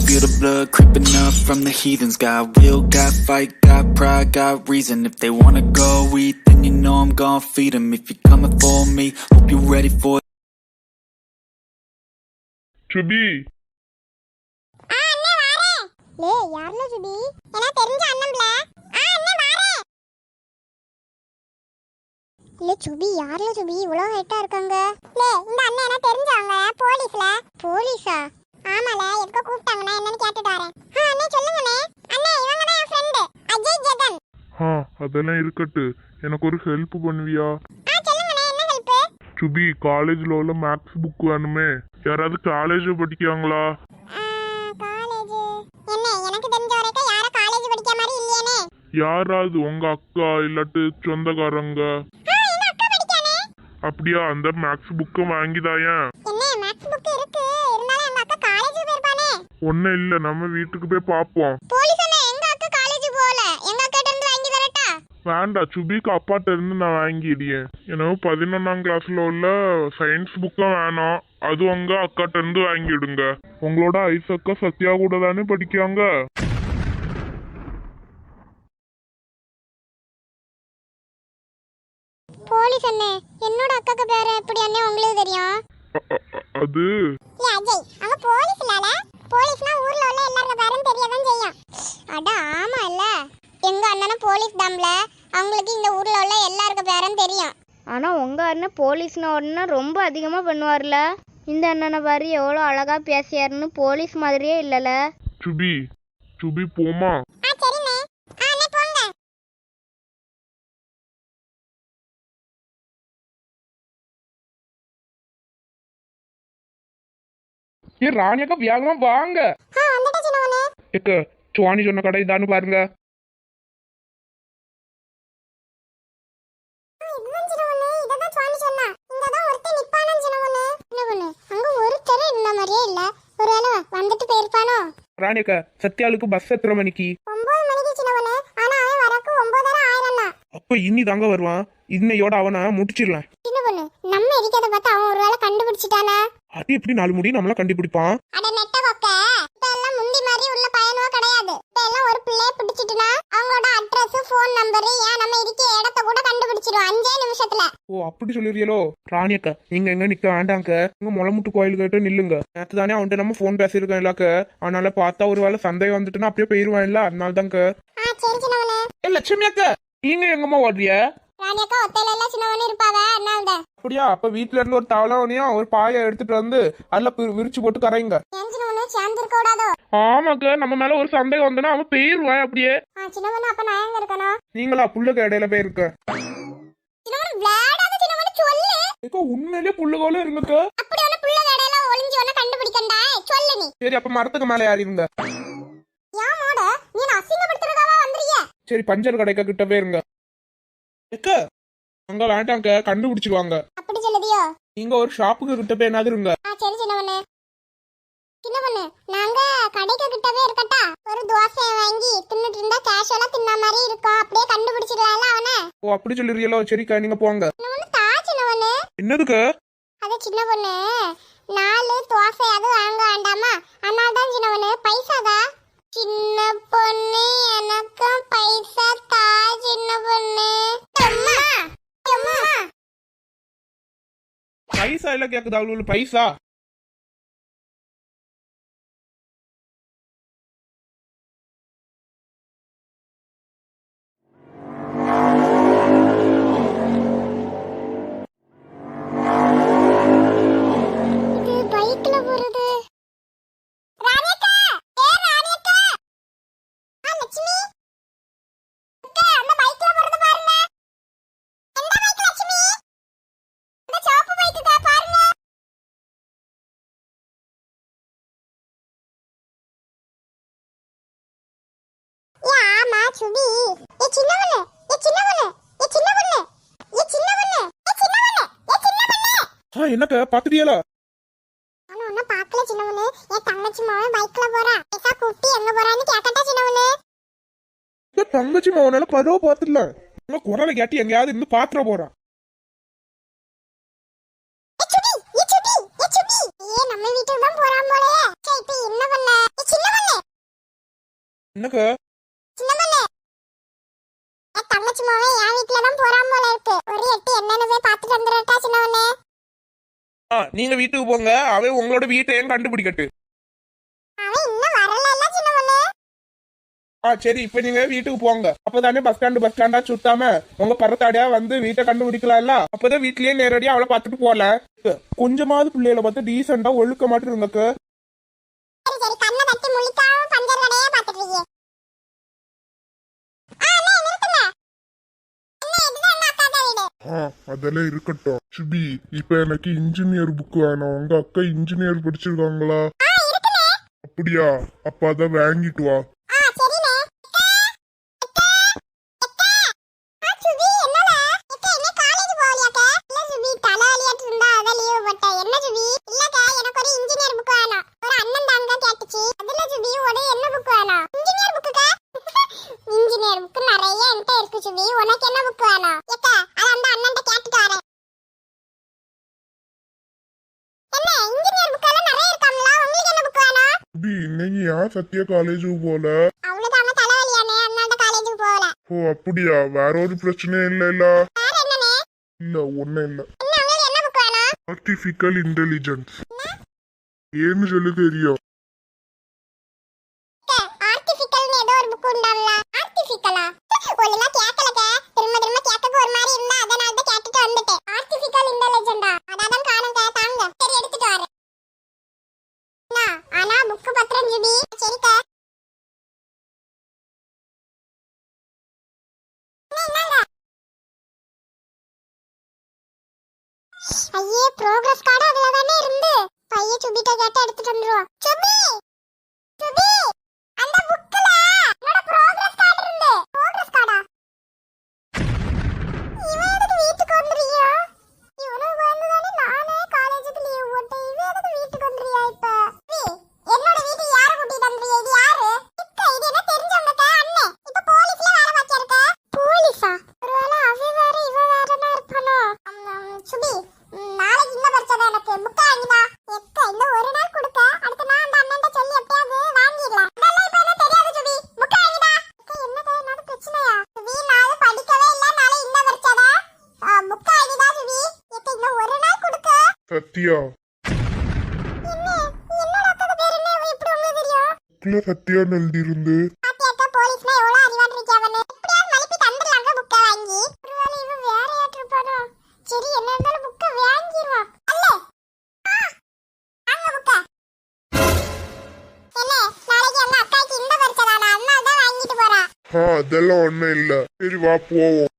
feel the blood creeping up from the heathens. Got will, got fight, got pride, got reason. If they wanna go eat, then you know I'm gon' feed them. If you're coming for me, hope you're ready for it. சுபி லே யாருல சுபி எனக்கு தெரிஞ்ச அண்ணன்ல அண்ணே வாரே லே சுபி யாருல சுபி இவ்ளோ ஹைட்டா இருக்காங்க லே இந்த அண்ணன் எனக்கு தெரிஞ்சவங்க போலீஸா ஆமால எதுக்கு கூப்பிட்டாங்கனா என்னன்னு கேட்டுட்டு வரேன் அண்ணே சொல்லுங்கண்ணே அண்ணே இவங்க தான் என் ஃப்ரெண்ட் அஜய் ஜெகன் அதெல்லாம் இருக்கட்டு எனக்கு ஒரு ஹெல்ப் பண்ணுவியா சொல்லுங்கண்ணே என்ன ஹெல்ப் சுபி காலேஜ்ல உள்ள மேக்ஸ் புக் வேணுமே யாராவது காலேஜ் படிக்காங்களா யாராவது உங்க அக்கா இல்லாட்டு சொந்தக்காரங்க அப்படியா அந்த மேக்ஸ் புக்க வாங்கிதாயன் ஒன்னும் இல்ல நம்ம வீட்டுக்கு போய் பாப்போம் வேண்டாம் சுபிக்கு அப்பாட்ட இருந்து நான் வாங்கிடுறேன் எனக்கு 11ஆம் கிளாஸ்ல உள்ள சயின்ஸ் புக்கா வேணாம் அது உங்க அக்காட்ட இருந்து வாங்கிடுங்க உங்களோட ஐசக்கா சத்யா கூட தானே படிக்காங்க போலீஸ் அண்ணே என்னோட அக்காக்கு பேரு எப்படி அண்ணே உங்களுக்கு தெரியும் அது ஏ அஜய் அங்க போலீஸ் இல்லல போலீஸ்னா ஊர்ல உள்ள எல்லாரும் பேரும் தெரியதான் செய்யும் அட ஆமா இல்ல எங்க அண்ணனும் போலீஸ் தாம்ல அவங்களுக்கு இந்த ஊர்ல உள்ள எல்லாருக்கும் பேரும் தெரியும் ஆனா உங்க அண்ணன் போலீஸ்ன உடனே ரொம்ப அதிகமா பண்ணுவார்ல இந்த அண்ணனை பாரு எவ்வளோ அழகா பேசியாருன்னு போலீஸ் மாதிரியே இல்லல சுபி போமா சரிண்ணே அண்ணே போங்க ஏ ராணியக்கா வேகமா வாங்க வந்துட்ட சின்னவனே எக்க சுவாணி சொன்ன கடை இதான்னு பாருங்க ராணியக்கா சத்யாளுக்கு பஸ் எத்தனை மணிக்கு 9 மணிக்கு சின்னவனே ஆனா அவன் வரக்கு 9:30 ஆயிரம்னா அப்ப இன்னி தாங்க வருவான் இன்னையோட அவனை முடிச்சிடலாம் சின்னவனே நம்ம இருக்கத பார்த்து அவன் ஒருவேளை கண்டுபிடிச்சிட்டானா அது எப்படி 4 முடி நம்மள கண்டுபிடிப்பான் அட நெட்ட கொக்க இப்ப எல்லாம் முந்தி மாதிரி உள்ள பயனோ கிடையாது இப்ப எல்லாம் ஒரு பிள்ளைய பிடிச்சிட்டுனா அவங்களோட அட்ரஸ் ஃபோன் நம்பர் ஏன் நம்ம இருக்க இடத்த கூட கண்டுபிடிச்சிடுவோம் 5 நிமிஷத்துல ஓ அப்படி சொல்லிடுறியலோ ராணியக்கா நீங்க எங்க நிக்க வேண்டாங்க இங்க முளமுட்டு கோயில் கிட்ட நில்லுங்க நேற்று தானே அவன்கிட்ட நம்ம போன் பேசியிருக்கோம் இல்லாக்க அதனால பார்த்தா ஒரு வேளை சந்தேகம் வந்துட்டுன்னா அப்படியே போயிருவான் இல்ல அதனால தாங்க சரி சின்னவனே லட்சுமி அக்கா நீங்க எங்கம்மா ஓடுறிய ராணியக்கா ஒத்தையில எல்லாம் சின்னவனே இருப்பாங்க அதனால அப்படியா அப்ப வீட்டுல இருந்து ஒரு தவளையும் ஒரு பாயை எடுத்துட்டு வந்து அதுல விரிச்சு போட்டு கரைங்க சின்னவனே சேர்ந்து இருக்க கூடாதோ ஆமாக்க நம்ம மேல ஒரு சந்தேகம் வந்தனா அவன் போயிருவான் அப்படியே சின்னவனே அப்ப நான் எங்க இருக்கணும் நீங்களா புள்ளுக்கு இடையில போயிருக்க சின்னவனே விளையாடாத சின்னவனே சொல்லு ஏக்கா உண்மையிலேயே புள்ளுகோல இருங்கக்க அப்படி ஒண்ணு புள்ள இடையில ஒளிஞ்சு ஒண்ணு கண்டுபிடிக்கண்டா சொல்லு நீ சரி அப்ப மரத்துக்கு மேல யார் இருங்க யாமோட நீ அசிங்கப்படுத்துறதாவா வந்திருக்கிய சரி பஞ்சர் கடைக்க கிட்ட போயிருங்க ஏக்க அங்க வேண்டாங்க கண்டுபிடிச்சிருவாங்க அப்படி சொல்லுதியோ நீங்க ஒரு ஷாப்புக்கு கிட்ட போய் என்னது இருங்க சரி சின்னவனே சின்னவனே நாங்க கடைக்கு கிட்டவே இருக்கட்டா ஒரு தோசை வாங்கி தின்னுட்டு இருந்தா கேஷுவலா தின்ன மாதிரி இருக்கும் அப்படியே கண்டுபிடிச்சிடலாம்ல அவனை ஓ அப்படி சொல்லிருக்கீங்களோ சரிக்கா நீங்க போங்க சின்னவனே தா சின்னவனே என்னதுக்கு அது சின்னவனே 4 தோசை அது வாங்க வேண்டாமா அதனால தான் சின்னவனே பைசா தா சின்ன பொண்ணு எனக்கு பைசா தா சின்ன பொண்ணு அம்மா அம்மா பைசா இல்ல கேக்குதா அவளுக்கு பைசா சுபி ஏ சின்னவனே ஏ சின்னவனே ஏ சின்னவனே ஏ சின்னவனே ஏ சின்னவனே ஏ சின்னவனே என்னக்க பாத்துட்டியலா ஆனா ஒண்ணு பார்க்கல சின்னவனே ஏ தங்கச்சி மாவன் பைக்ல போறா ஏசா கூட்டி எங்க போறான்னு கேட்டா சின்னவனே தங்கச்சி மாவனால பதவ பாத்துடல உங்க குரலை கேட்டு எங்கயாவது இருந்து பாத்துற போறான் ஏ நம்ம வீட்டுக்கு தான் போறான் போலயே சே இப்போ என்ன பண்ண ஏ சின்னவனே என்னக்கா? சின்ன பொண்ணு தங்கச்சி மாவே என் வீட்டுல தான் போறான் போல இருக்கு. ஒரு எட்டு என்னன்னு போய் பாத்துட்டு வந்துடட்டா சின்ன பொண்ணு? நீங்க வீட்டுக்கு போங்க, அவன் உங்களோட வீட்டையும் கண்டுபிடிக்கட்டு. அவன் இன்னும் வரல சின்ன பொண்ணு. சரி, இப்ப நீங்க வீட்டுக்கு போங்க. அப்பதானே பஸ் ஸ்டாண்டா சுத்தாம உங்க பரத்தாடியா வந்து வீட்டை கண்டுபிடிக்கலாம்ல. அப்பதான் வீட்லயே நேரடியா அவளை பாத்துட்டு போல. கொஞ்சமாவது பிள்ளைகளை பார்த்து டீசெண்டா ஒழுக்க மாட்டு இருந்தக்கு. சரி சரி, கண்ணை தட்டி முழிக்காம பஞ்சர் கடையே பாத்துட்டு இருக்கீங்க. அண்ணே நிறுத்துங்க. அண்ணே இதுதான் அண்ணா அக்கா வீடு. அதெல்லாம் இருக்கட்டும். சுபி, இப்ப எனக்கு இன்ஜினியர் புக் வேணும். உங்க அக்கா இன்ஜினியர் படிச்சிருக்காங்களா? இருக்குனே. அப்படியா? அப்ப அத வாங்கிட்டு வா. சரினே. அக்கா அக்கா அக்கா சுபி என்னல? அக்கா என்ன காலேஜ் போகலையாக்கா? இல்ல சுபி, தலைவலியாட்டு இருந்தா அத லீவ் போட்டேன். என்ன சுபி? இல்லக்கா எனக்கு ஒரு இன்ஜினியர் புக் வேணும். ஒரு அண்ணன் தாங்க கேட்டுச்சு. அதுல சுபி உனக்கு என்ன புக் வேணும்? இன்ஜினியர் புக்குக்கா? இன்ஜினியர் புக் நிறைய என்கிட்ட இருக்கு சுபி. உனக்கு என்ன புக் வேணும்? அக்கா அத அந்த அண்ணன்ட்ட கேட்டுட்டு வரேன். என்ன இன்ஜினியர் புக் எல்லாம் நிறைய இருக்காம்ல? உங்களுக்கு என்ன புக் வேணும்? சுபி, இன்னைக்கு ஏன் சத்யா காலேஜுக்கு போல? அவ்வளவுதாங்க தலைவலியானே, அதனால காலேஜுக்கு போகல. ஓ அப்படியா? வேற ஒரு பிரச்சனையும் இல்ல? வேற என்னனே? இல்ல, ஒண்ணும் இல்ல. என்ன உங்களுக்கு என்ன புக் வேணும்? ஆர்டிபிஷியல் இன்டெலிஜென்ஸ் ஏன்னு சொல்லி தெரியும். ஆர்டிபிஷியல்னு ஏதோ ஒரு புக் உண்டாம்ல? ஆர்டிபிஷியலா? ஒழுங்கா கேட்கலக்க. திரும்ப திரும்ப கேட்க ஒரு மாதிரி இருந்தா அதனால தான் கேட்டுட்டு வந்துட்டேன். ஆர்டிபிஷியல் இன்டெலிஜென்டா? அதான் காணுங்க. தாங்க சரி எடுத்துட்டு வரேன். ஆனா புக் பத்திரம் ஜிபி. சரிக்கா. ஐயே ப்ரோக்ரஸ் கார்டு அதுல தானே இருந்து. பைய சுபிட்ட கேட்டு எடுத்துட்டு வந்துருவோம். சுபி சுபி அந்த புக்ல என்னோட ப்ரோக்ரஸ் கார்டு இருந்து. ப்ரோக்ரஸ் கார்டா? இவன் எதுக்கு வீட்டுக்கு வந்துறியா? இவனுக்கு வந்து தானே நானே காலேஜுக்கு லீவ் போட்டேன். இவன் எதுக்கு வீட்டுக்கு வந்துறியா இப்ப? என்னோட வீட்டுக்கு யாரை கூட்டிட்டு வந்துறியா? இது யாரு? அக்கா இது என்ன தெரிஞ்சவங்க அண்ணே. இப்ப போலீஸ்ல வேலை பார்த்திருக்க. போலீஸா? ஒருவேளை அவ வேற இவ வேறனா இருப்பானோ? சுபி நாளைக்கு இன்ன பரிச்சை எனக்கு புக் வாங்கிடா. எக்க இந்த ஒரு நாள் கொடுக்க அடுத்த நாள் அந்த அண்ணன்ட்ட சொல்லி எப்படியாவது வாங்கிடலாம். அதெல்லாம் இப்ப என்ன தெரியாது சுபி. புக் வாங்கிடா. அக்கா என்னக்கா என்னோட பிரச்சனையா? சுபி நான் படிக்கவே இல்ல. நாளை இன்ன பரிச்சைடா. புக் வாங்கிடா சுபி. எக்க இந்த ஒரு நாள் கொடுக்க. சத்யா என்ன என்னோட அக்கா பேர் என்ன? எப்படி உங்களுக்கு தெரியும்? புக்ல சத்யான்னு எழுதி இருந்து. பாத்தியாக்கா போலீஸ்னா எவ்வளவு அறிவாட்டு இருக்காவன்னு. எப்படியாவது மலிப்பி தந்துடலாங்க புக்கை வாங்கி. ஒருவேளை இவன் வேற யாட்டு இருப்பானோ? சரி என்ன இருந்தாலும் புக்கை வாங்கிடுவான். அல்ல வாங்க புக்கை. என்ன நாளைக்கு அந்த அக்காய்க்கு இந்த பரிச்சை தானா? அதனால தான் வாங்கிட்டு போறா. அதெல்லாம் ஒண்ணும் இல்ல. சரி வா போவோம்.